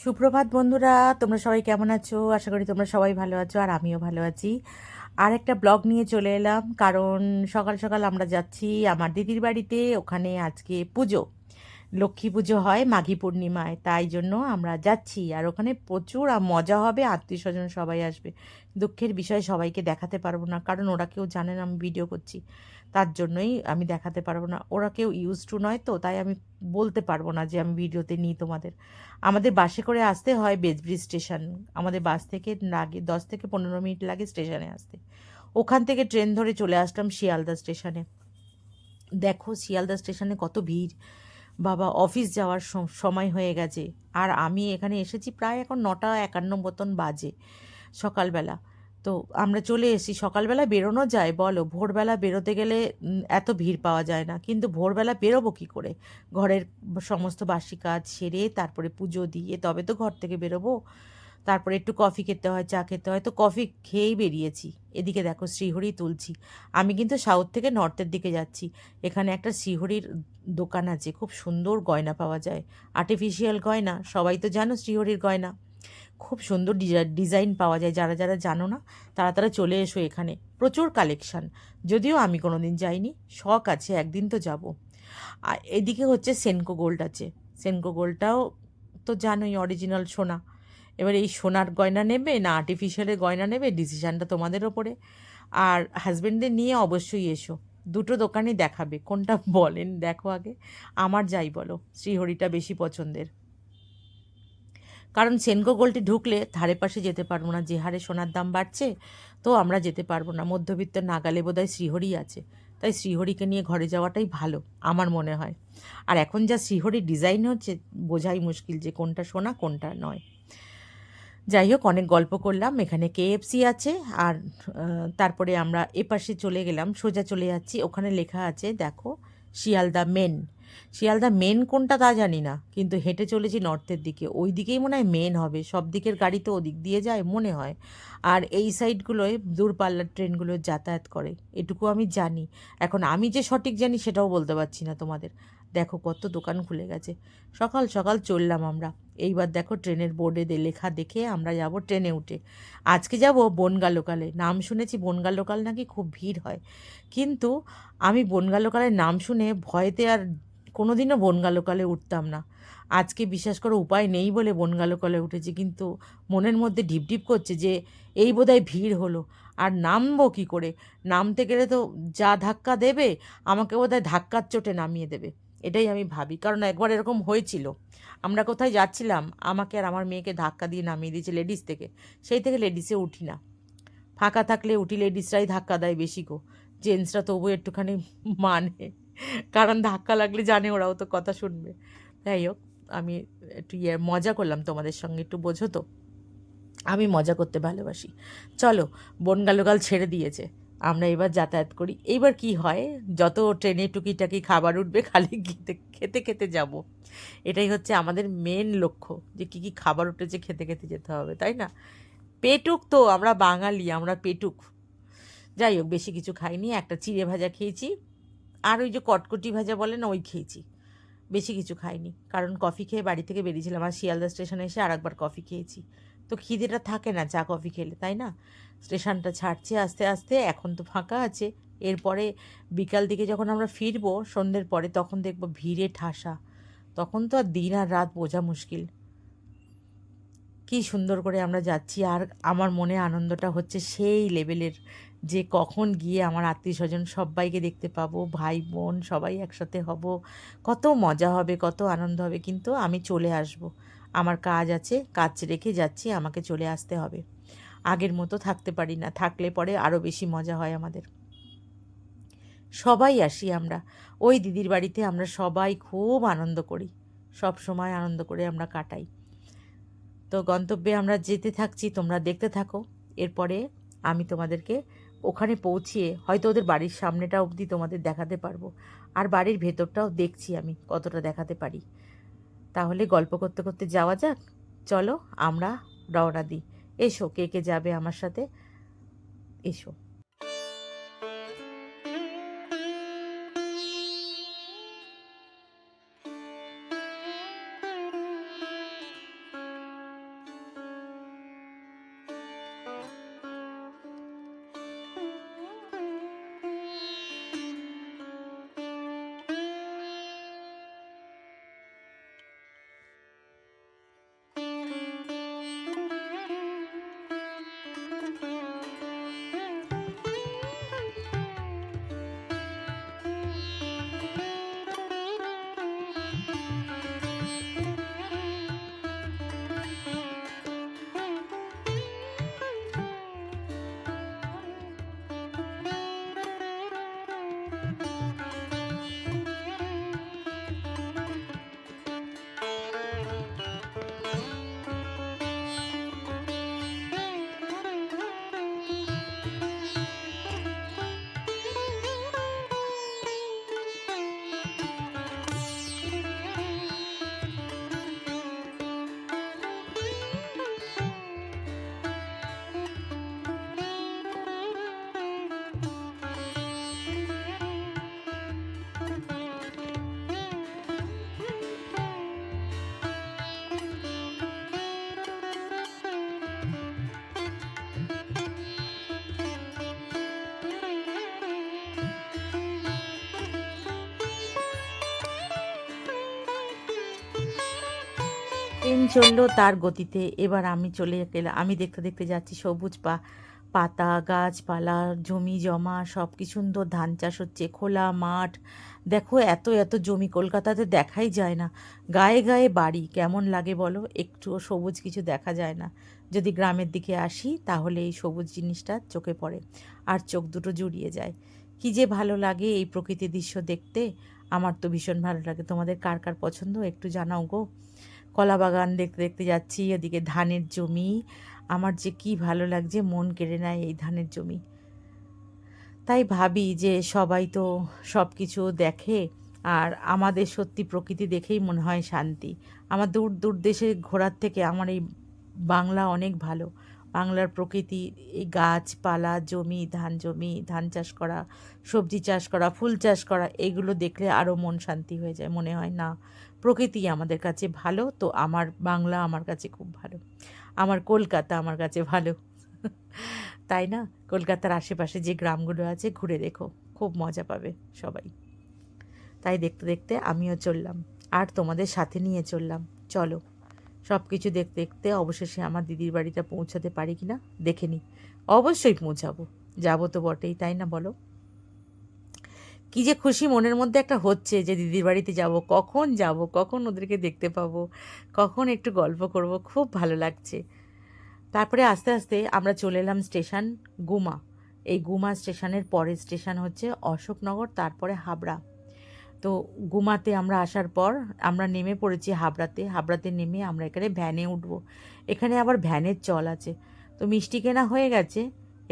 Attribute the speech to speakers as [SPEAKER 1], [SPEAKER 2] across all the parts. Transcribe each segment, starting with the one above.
[SPEAKER 1] সুপ্রভাত বন্ধুরা, তোমরা সবাই কেমন আছো? আশা করি তোমরা সবাই ভালো আছো, আর আমিও ভালো আছি। আর একটা ব্লগ নিয়ে চলে এলাম, কারণ সকাল সকাল আমরা যাচ্ছি আমার দিদির বাড়িতে। ওখানে আজকে পুজো, লক্ষ্মী পুজো হয় মাঘী পূর্ণিমায়, তাই জন্য আমরা যাচ্ছি। আর ওখানে প্রচুর মজা হবে, আত্মীয় স্বজন সবাই আসবে। দুঃখের বিষয়, সবাইকে দেখাতে পারবো না, কারণ ওরা কেউ জানে না আমি ভিডিও করছি। তার জন্যই আমি দেখাতে পারবো না, ওরা কেউ ইউজ টু নয় তো, তাই আমি বলতে পারবো না যে আমি ভিডিওতে নিই তোমাদের। আমাদের বাসে করে আসতে হয় বেজব্রিজ স্টেশন। আমাদের বাস থেকে লাগে 10 থেকে 15 মিনিট লাগে স্টেশনে আসতে। ওখান থেকে ট্রেন ধরে চলে আসলাম শিয়ালদা স্টেশনে। দেখো শিয়ালদা স্টেশনে কত ভিড়! বাবা, অফিস যাওয়ার সময় হয়ে গেছে। আর আমি এখানে এসেছি প্রায় এখন 9টা 51 মতন বাজে, সকালবেলা। তো আমরা চলে এসেছি। সকালবেলা বেরোনো যায় বলো? ভোরবেলা বেরোতে গেলে এত ভিড় পাওয়া যায় না, কিন্তু ভোরবেলা বেরোবো কী করে? ঘরের সমস্ত বাসি কাজ সেরে তারপরে পুজো দিয়ে তবে তো ঘর থেকে বেরোবো। তারপরে একটু কফি খেতে হয়, চা খেতে হয়, তো কফি খেয়েই বেরিয়েছি। এদিকে দেখো শ্রীহরি তুলছি। আমি কিন্তু সাউথ থেকে নর্থের দিকে যাচ্ছি। এখানে একটা শ্রীহরির দোকান আছে, খুব সুন্দর গয়না পাওয়া যায়, আর্টিফিশিয়াল গয়না। সবাই তো জানো শ্রীহরির গয়না খুব সুন্দর ডিজাইন পাওয়া যায়। যারা যারা জানো না, তারা তারা চলে এসো, এখানে প্রচুর কালেকশান। যদিও আমি কোনো দিন যাইনি, শখ আছে একদিন তো যাব। আর এদিকে হচ্ছে সেনকো গোল্ড আছে। সেনকো গোল্ডটাও তো জানোই অরিজিনাল সোনা। এবার এই সোনার গয়না নেবে না আর্টিফিশিয়ালের গয়না নেবে, ডিসিশানটা তোমাদের ওপরে। আর হাজবেন্ডদের নিয়ে অবশ্যই এসো, দুটো দোকানই দেখাবে, কোনটা বলেন দেখো আগে। আমার যাই বলো, শ্রীহরিটা বেশি পছন্দের। কারণ সেনকো গোল্ডে ঢুকলে ধারে পাশে যেতে পারবো না, যে হারে সোনার দাম বাড়ছে। তো আমরা যেতে পারবো না, মধ্যবিত্ত নাগালে বোধহয় শ্রীহরি আছে। তাই শ্রীহরিকে নিয়ে ঘরে যাওয়াটাই ভালো আমার মনে হয়। আর এখন যা শ্রীহরির ডিজাইন হচ্ছে, বোঝাই মুশকিল যে কোনটা সোনা কোনটা নয়। যাই হোক, অনেক গল্প করলাম। এখানে কেএফসি আছে। আর তারপরে আমরা এপাশে চলে গেলাম, সোজা চলে যাচ্ছি। ওখানে লেখা আছে দেখো, শিয়ালদা মেন। শিয়ালদা মেন কোনটা তা জানি না, কিন্তু হেঁটে চলেছি নর্থের দিকে, ওই দিকেই মনে হয় মেন হবে। সব দিকের গাড়ি তো ওদিক দিয়ে যায় মনে হয়। আর এই সাইডগুলোয় দূরপাল্লার ট্রেনগুলো যাতায়াত করে, এটুকু আমি জানি। এখন আমি যে সঠিক জানি সেটাও বলতে পারছি না তোমাদের। দেখো কত দোকান খুলে গেছে। সকাল সকাল চললাম আমরা। এইবার দেখো ট্রেনের বোর্ডে লেখা দেখে আমরা যাব ট্রেনে উঠে। আজকে যাব বনগা লোকালে। নাম শুনেছি বনগা লোকাল নাকি খুব ভিড় হয়, কিন্তু আমি বনগা লোকালের নাম শুনে ভয়েতে আর কোনোদিনও বনগা লোকালে উঠতাম না। আজকে বিশ্বাস করো, উপায় নেই বলে বনগা লোকালে উঠেছি, কিন্তু মনের মধ্যে ঢিপঢিপ করছে যে এই বোধহয় ভিড় হলো। আর নামবো কী করে? নামতে গেলে তো যা ধাক্কা দেবে, আমাকে বোধহয় ধাক্কার চোটে নামিয়ে দেবে। এটাই আমি ভাবি, কারণ একবার এরকম হয়েছিল। আমরা কোথায় যাচ্ছিলাম, আমাকে আর আমার মেয়েকে ধাক্কা দিয়ে নামিয়ে দিয়েছে লেডিস থেকে। সেই থেকে লেডিসে উঠি না। ফাঁকা থাকলে উঠি, লেডিসরাই ধাক্কা দেয় বেশি গো। জেন্টসরা তবু একটুখানি মানে, কারণ ধাক্কা লাগলে জানে ওরাও তো কথা শুনবে। যাই হোক, আমি একটু মজা করলাম তোমাদের সঙ্গে, একটু বোঝো তো আমি মজা করতে ভালোবাসি। চলো, বনগালোকাল ছেড়ে দিয়েছে, আমরা এবার যাতায়াত করি। এইবার কি হয়, যত ট্রেনে টুকিটাকি খাবার উঠবে খালি খেতে খেতে খেতে যাব। এটাই হচ্ছে আমাদের মেন লক্ষ্য, যে কী কী খাবার উঠেছে খেতে খেতে যেতে হবে, তাই না? পেটুক তো আমরা বাঙালি, আমরা পেটুক। যাই হোক, বেশি কিছু খাইনি, একটা চিড়ে ভাজা খেয়েছি। আর ওই যে কটকটি ভাজা বলে না, ওই খেয়েছি। বেশি কিছু খাইনি, কারণ কফি খেয়ে বাড়ি থেকে বেরিয়েছিলাম, আর শিয়ালদা স্টেশনে এসে আরেকবার কফি খেয়েছি। তো খিদেটা থাকে না চা কফি খেলে, তাই না? স্টেশনটা ছাড়ছে আস্তে আস্তে, এখন তো ফাঁকা আছে। এরপরে বিকাল দিকে যখন আমরা ফিরবো সন্ধ্যের পরে, তখন দেখবো ভিড়ে ঠাসা। তখন তো আর দিন আর রাত বোঝা মুশকিল। কি সুন্দর করে আমরা যাচ্ছি, আর আমার মনে আনন্দটা হচ্ছে সেই লেভেলের, যে কখন গিয়ে আমার আত্মীয় স্বজন সবাইকে দেখতে পাবো, ভাই বোন সবাই একসাথে হব। কত মজা হবে, কত আনন্দ হবে। কিন্তু আমি চলে আসব, আমার কাজ আছে, কাজ রেখে যাচ্ছি, আমাকে চলে আসতে হবে। আগের মতো থাকতে পারি না, থাকলে পরে আরও বেশি মজা হয় আমাদের। সবাই আসি আমরা ওই দিদির বাড়িতে, আমরা সবাই খুব আনন্দ করি, সব সময় আনন্দ করে আমরা কাটাই। তো গন্তব্যে আমরা যেতে থাকছি, তোমরা দেখতে থাকো। এরপরে আমি তোমাদেরকে ওখানে পৌঁছিয়ে হয়তো ওদের বাড়ির সামনেটা অবধি তোমাদের দেখাতে পারবো, আর বাড়ির ভেতরটাও দেখছি আমি কতটা দেখাতে পারি। তাহলে গল্প করতে করতে যাওয়া যাক। চলো, আমরা রওনা দিই। এসো, কে কে যাবে আমার সাথে, এসো। ট্রেন চললো তার গতিতে। এবার আমি চলে গেলাম, আমি দেখতে দেখতে যাচ্ছি সবুজ পাতা, গাছপালা, জমি জমা সব কি সুন্দর ধান চাষ হচ্ছে, খোলা মাঠ। দেখো এত এত জমি কলকাতাতে দেখাই যায় না। গায়ে গায়ে বাড়ি, কেমন লাগে বলো? একটুও সবুজ কিছু দেখা যায় না। যদি গ্রামের দিকে আসি তাহলে এই সবুজ জিনিসটা চোখে পড়ে আর চোখ দুটো জুড়িয়ে যায়। কি যে ভালো লাগে এই প্রকৃতির দৃশ্য দেখতে। আমার তো ভীষণ ভালো লাগে। তোমাদের কার কার পছন্দ একটু জানাও গো। কলা বাগান দেখতে দেখতে যাচ্ছি, এদিকে ধানের জমি। আমার যে কি ভালো লাগছে, মন কেড়ে নেয় এই ধানের জমি। তাই ভাবি যে সবাই তো সব কিছু দেখে, আর আমাদের সত্যি প্রকৃতি দেখেই মনে হয় শান্তি। আমার দূর দূর দেশে ঘোরার থেকে আমার এই বাংলা অনেক ভালো। বাংলার প্রকৃতি, এই গাছপালা, জমি, ধান চাষ করা, সবজি চাষ করা, ফুল চাষ করা, এগুলো দেখলে আরও মন শান্তি হয়ে যায়। মনে হয় না প্রকৃতি আমাদের কাছে ভালো, তো আমার বাংলা আমার কাছে খুব ভালো, আমার কলকাতা আমার কাছে ভালো। তাই না? কলকাতার আশেপাশে যে গ্রামগুলো আছে ঘুরে দেখো, খুব মজা পাবে সবাই। তাই দেখতে দেখতে আমিও চললাম, আর তোমাদের সাথে নিয়ে চললাম। চলো, সব কিছু দেখতে দেখতে অবশেষে আমার দিদির বাড়িটা পৌঁছাতে পারি কি না দেখে নিই। অবশ্যই পৌঁছাবো, যাবো তো বটেই, তাই না বলো? কি যে খুশি মনের মধ্যে একটা হচ্ছে যে দিদির বাড়িতে যাব, কখন ওদেরকে দেখতে পাবো, কখন একটু গল্প করব, খুব ভালো লাগছে। তারপরে আস্তে আস্তে আমরা চলে এলাম স্টেশন গুমা। এই গুমা স্টেশনের পরের স্টেশন হচ্ছে অশোকনগর, তারপরে হাবড়া। তো গুমাতে আমরা আসার পর আমরা নেমে পড়েছি হাবড়াতে নেমে আমরা এখানে ভ্যানে উঠবো। এখানে আবার ভ্যানের চল আছে। তো মিষ্টি কেনা হয়ে গেছে,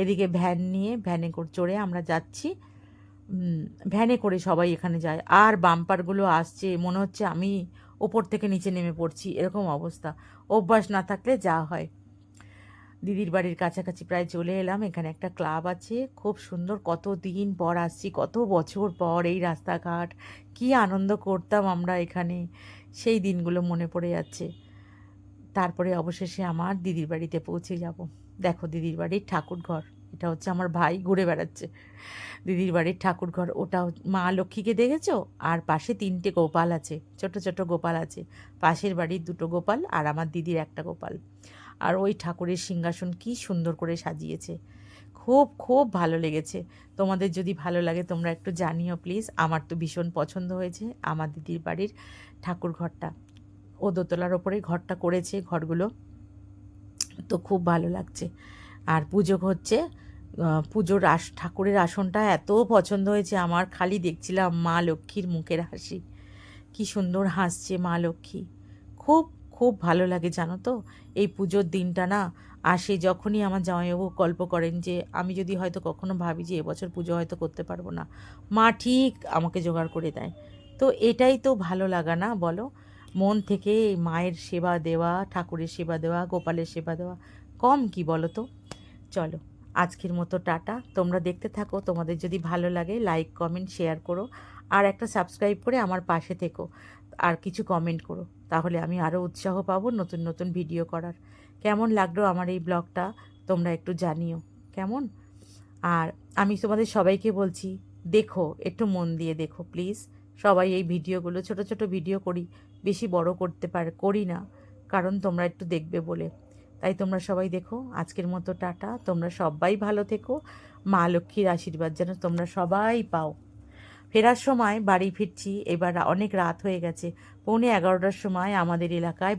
[SPEAKER 1] এদিকে ভ্যান নিয়ে ভ্যানে চড়ে আমরা যাচ্ছি। ভ্যানে করে সবাই এখানে যায়, আর বাম্পারগুলো আসছে, মনে হচ্ছে আমি ওপর থেকে নিচে নেমে পড়ছি, এরকম অবস্থা। অভ্যাস না থাকলে যা হয়। দিদির বাড়ির কাছাকাছি প্রায় চলে এলাম। এখানে একটা ক্লাব আছে, খুব সুন্দর। কত দিন পর আসছি, কত বছর পর এই রাস্তাঘাট, কি আনন্দ করতাম আমরা এখানে, সেই দিনগুলো মনে পড়ে যাচ্ছে। তারপরে অবশেষে আমার দিদির বাড়িতে পৌঁছে যাব। দেখো দিদির বাড়ির ঠাকুর ঘর, এটা হচ্ছে আমার ভাই ঘুরে বেড়াচ্ছে। দিদির বাড়ির ঠাকুর ঘর ওটা, মা লক্ষ্মীকে দেখেছো? আর পাশে 3টে গোপাল আছে, ছোট ছোট গোপাল আছে। পাশের বাড়ির 2টো গোপাল আর আমার দিদির একটা গোপাল। আর ওই ঠাকুরের সিংহাসন কি সুন্দর করে সাজিয়েছে, খুব খুব ভালো লেগেছে। তোমাদের যদি ভালো লাগে তোমরা একটু জানিও প্লিজ। আমার তো ভীষণ পছন্দ হয়েছে আমার দিদির বাড়ির ঠাকুর ঘরটা। ও দোতলার ওপরে ঘরটা করেছে, ঘরগুলো তো খুব ভালো লাগছে। আর পুজো হচ্ছে, পুজোর ঠাকুরের আসনটা এত পছন্দ হয়েছে আমার, খালি দেখছিলাম মা লক্ষ্মীর মুখের হাসি, কি সুন্দর হাসছে মা লক্ষ্মী। খুব খুব ভালো লাগে জানো তো। এই পুজোর দিনটা না আসে যখনই আমার জামাইবাবু গল্প করেন যে আমি যদি হয়তো কখনো ভাবি যে এবছর পুজো হয়তো করতে পারবো না, মা ঠিক আমাকে জোগাড় করে দেয়। তো এটাই তো ভালো লাগা না বলো? মন থেকে এই মায়ের সেবা দেওয়া, ঠাকুরের সেবা দেওয়া, গোপালের সেবা দেওয়া কম কি বলো তো? চলো, আজকের মতো টাটা। তোমরা দেখতে থাকো, তোমাদের যদি ভালো লাগে লাইক কমেন্ট শেয়ার করো, আর একটা সাবস্ক্রাইব করে আমার পাশে থেকো, আর কিছু কমেন্ট করো, তাহলে আমি আরও উৎসাহ পাবো নতুন নতুন ভিডিও করার। কেমন লাগলো আমার এই ব্লগটা তোমরা একটু জানিও কেমন। আর আমি তোমাদের সবাইকে বলছি, দেখো একটু মন দিয়ে দেখো প্লিজ। সবাই এই ভিডিওগুলো, ছোট ছোট ভিডিও করি, বেশি বড় করি না, কারণ তোমরা একটু দেখবে বলে। তাই তোমরা সবাই দেখো। আজকের মতো টাটা, তোমরা সবাই ভালো থেকো। মা লক্ষ্মীর আশীর্বাদ যেন তোমরা সবাই পাও। ফেরার সময় বাড়ি ফিরছি, এবার অনেক রাত হয়ে গেছে। 11:15টার সময় আমাদের এলাকায়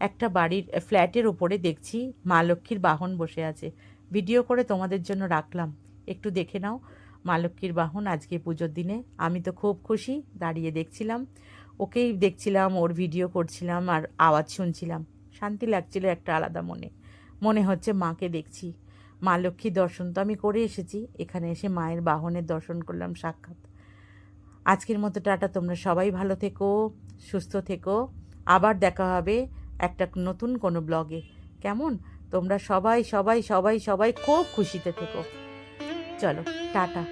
[SPEAKER 1] একটা বাড়ির ফ্ল্যাটের উপরে দেখছি মা লক্ষ্মীর বাহন বসে আছে। ভিডিও করে তোমাদের জন্য রাখলাম, একটু দেখে নাও। মা লক্ষ্মীর বাহন আজকে পুজোর দিনে, আমি তো খুব খুশি। দাঁড়িয়ে দেখছিলাম, ওকেই দেখছিলাম, ওর ভিডিও করছিলাম আর আওয়াজ শুনছিলাম। শান্তি লাগছিল একটা আলাদা, মনে হচ্ছে মাকে দেখছি। মা লক্ষ্মীর দর্শন তো আমি করে এসেছি, এখানে এসে মায়ের বাহনের দর্শন করলাম সাক্ষাৎ। আজকের মতো টাটা, তোমরা সবাই ভালো থেকো, সুস্থ থেকো। আবার দেখা হবে একটা নতুন কোনো ব্লগে, কেমন? তোমরা সবাই সবাই সবাই সবাই খুব খুশিতে থেকো। চলো টাটা।